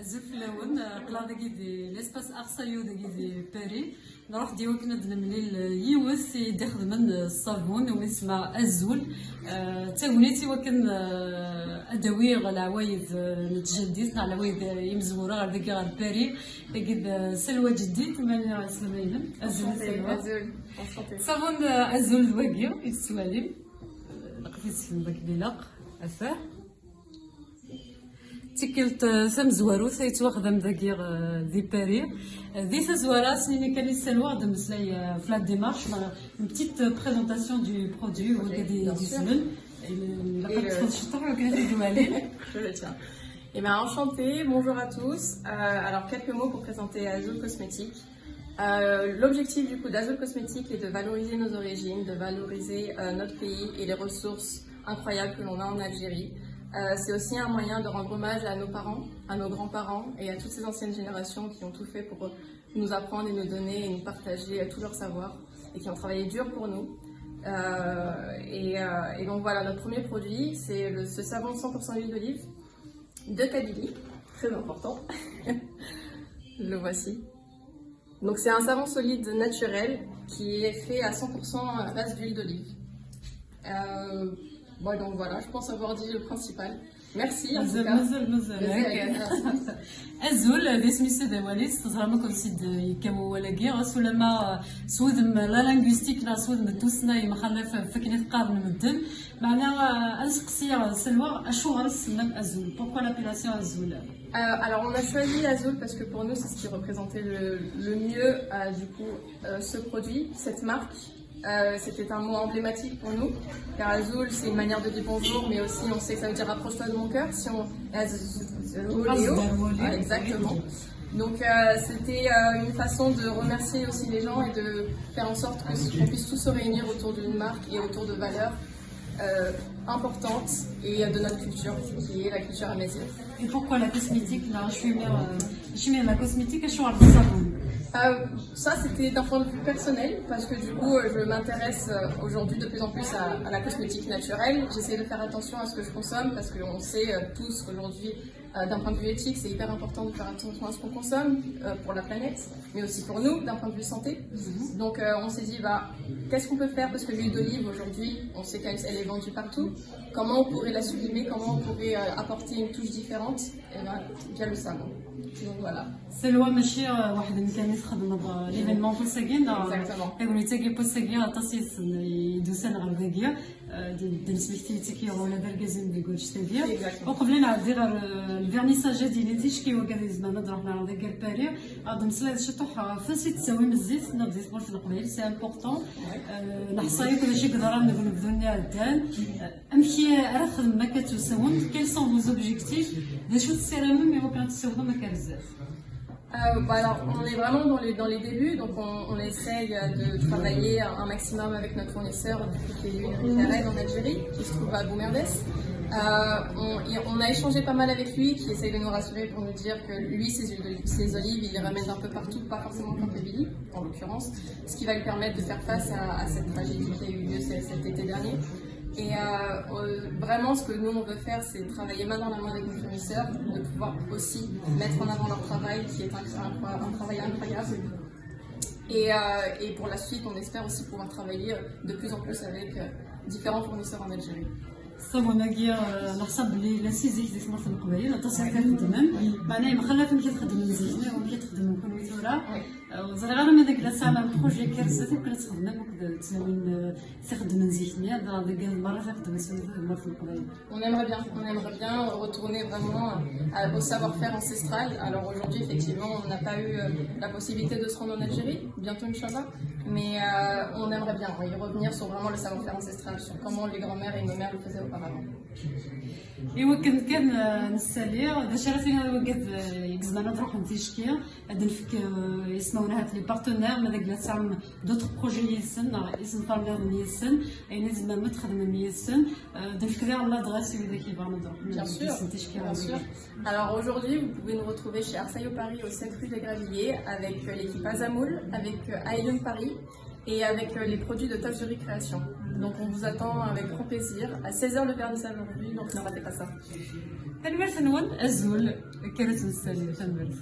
زفلاون قلا داكي دي ليسباس ارسايو داكي دي باري نروح ديما كنا نملي يوث يدخل من الصابون ويسمى ازول تاونيتي وكان ادوي غلا عوايد نتجديد على عوايد يمزوره غير داكي غير باري داكي سلوى جديد مالي سلميهم ازول سلوى صابون ازول دواكيو يسوالي لقيت في داك الليلق افاه تيكلت ثم زوارو ثيتواخذ مذاكير دي باري دي ثزوارا سنيني كان يسالوا غدا مسلاي في لا ديمارش une petite présentation du produit وغادي يسمن لقد تفضلت وكانت دوالي. Je le tiens. Eh bien, enchantée, bonjour à tous. Alors, quelques mots pour présenter Azul Cosmétique. L'objectif du coup d'Azul Cosmétique est de valoriser nos origines, de valoriser notre pays et les ressources incroyables que l'on a en Algérie. C'est aussi un moyen de rendre hommage à nos parents, à nos grands-parents et à toutes ces anciennes générations qui ont tout fait pour nous apprendre et nous donner et nous partager tout leur savoir et qui ont travaillé dur pour nous. Et donc voilà, notre premier produit, c'est ce savon 100% huile d'olive de Kabylie, très important. Le voici. Donc c'est un savon solide naturel qui est fait à 100% à base d'huile d'olive. Bon, donc voilà, je pense avoir dit le principal. Merci en tout cas. ازول هذا سميتو دوالي استزرما كل سيد يكاو ولا كيغ سولما سود لا لانغويستيك لا سود مدوسنا مخلف فكني تقارن مدن معناها اسقسي سلوى اشو غنسمم ازول pourquoi l'appellation azul. Alors on a choisi Azul parce que pour nous c'est ce qui représentait le mieux du coup ce produit, cette marque. C'était un mot emblématique pour nous, car Azul c'est une manière de dire bonjour, mais aussi on sait que ça veut dire rapproche-toi de mon cœur. Si on exactement. Donc c'était une façon de remercier aussi les gens et de faire en sorte qu'on puisse tous se réunir autour d'une marque et autour de valeurs importantes et de notre culture, qui est la culture amazigh. Et pourquoi la cosmétique là, je suis la cosmétique et je suis un savon. Ça c'était d'un point de vue personnel parce que du coup je m'intéresse aujourd'hui de plus en plus à la cosmétique naturelle. J'essaie de faire attention à ce que je consomme parce qu'on sait tous qu'aujourd'hui d'un point de vue éthique c'est hyper important de faire attention à ce qu'on consomme pour la planète mais aussi pour nous d'un point de vue santé. Donc on s'est dit qu'est-ce qu'on peut faire parce que l'huile d'olive aujourd'hui on sait qu'elle est vendue partout. Comment on pourrait la sublimer, comment on pourrait apporter une touche différente via le savon. Donc voilà. سلوى ماشي واحد اللي كان يخدم ليفينمون بوساكين يقولوا تاكي بوساكين تصيص يدوسان غير داكيا بالنسبه تاكي ولا بركازين بيقول شتاكيا وقبل نعدي غير الفيرنيساج ديالي تيشكي وكذا زمان نروح نعرض داك الباري غاد نسلا شطوح فاش تساوي من الزيت نبدا تقول في القبيل سي امبورطون نحصاي كل شيء قدر نقول بدون عدان امشي راه خدم ما كتساون كيل سون فوز اوبجيكتيف دي شوز سيرامون مي وكان تساوي ما كرزاف. Alors, on est vraiment dans les débuts, donc on essaye de travailler un maximum avec notre fournisseur qui est l'huile Karen en Algérie, qui se trouve à Boumerdes. On a échangé pas mal avec lui, qui essaye de nous rassurer pour nous dire que lui, ses olives, il les ramène un peu partout, pas forcément qu'en Kabylie, en l'occurrence, ce qui va lui permettre de faire face à cette tragédie qui a eu lieu cet été dernier. Et vraiment, ce que nous on veut faire, c'est travailler main dans la main avec nos fournisseurs, de pouvoir aussi mettre en avant leur travail, qui est un travail incroyable. Et pour la suite, on espère aussi pouvoir travailler de plus en plus avec différents fournisseurs en Algérie. الصابونه كيا نحسب بلي لا سيزيك ديك مرت القبيل تصير كتخدم معناها مخلف كتخدم مزيان وكتخدم كونيتورا وزرا غير من داك لا ساعه بروجي كرسات وكتخدم وكذا تساوي تخدم مزيان داك المره تخدم مرت القبيل. On aimerait bien retourner vraiment au savoir-faire ancestral. Alors aujourd'hui effectivement on n'a pas eu la possibilité de se rendre en Algérie, bientôt Inch'Allah, mais on aimerait bien y revenir sur vraiment le savoir-faire ancestral, sur comment les grands-mères et nos mères le faisaient auparavant. ايوا كان نسالي باش عرفتي وقت يكزمانا نروحو نتيشكي هاد الفك يسمعونا هاد لي بارتنير ما داك لا دوطخ بروجي يسن اسم فاميلير يسن اي زعما ما تخدم يسن داك كذا الله دغاسي وداك يبغى نروح Bien sûr. Alors aujourd'hui, vous pouvez nous retrouver chez Arsayo Paris au 7 rue des Gravilliers avec l'équipe Azamoul, avec Aïlun Paris et avec les produits de Tafjuri Création. Donc on vous attend avec grand plaisir à 16h le vernissage aujourd'hui, donc ne ratez pas ça. تنمرت نون أزول كرت نسالي تنمرت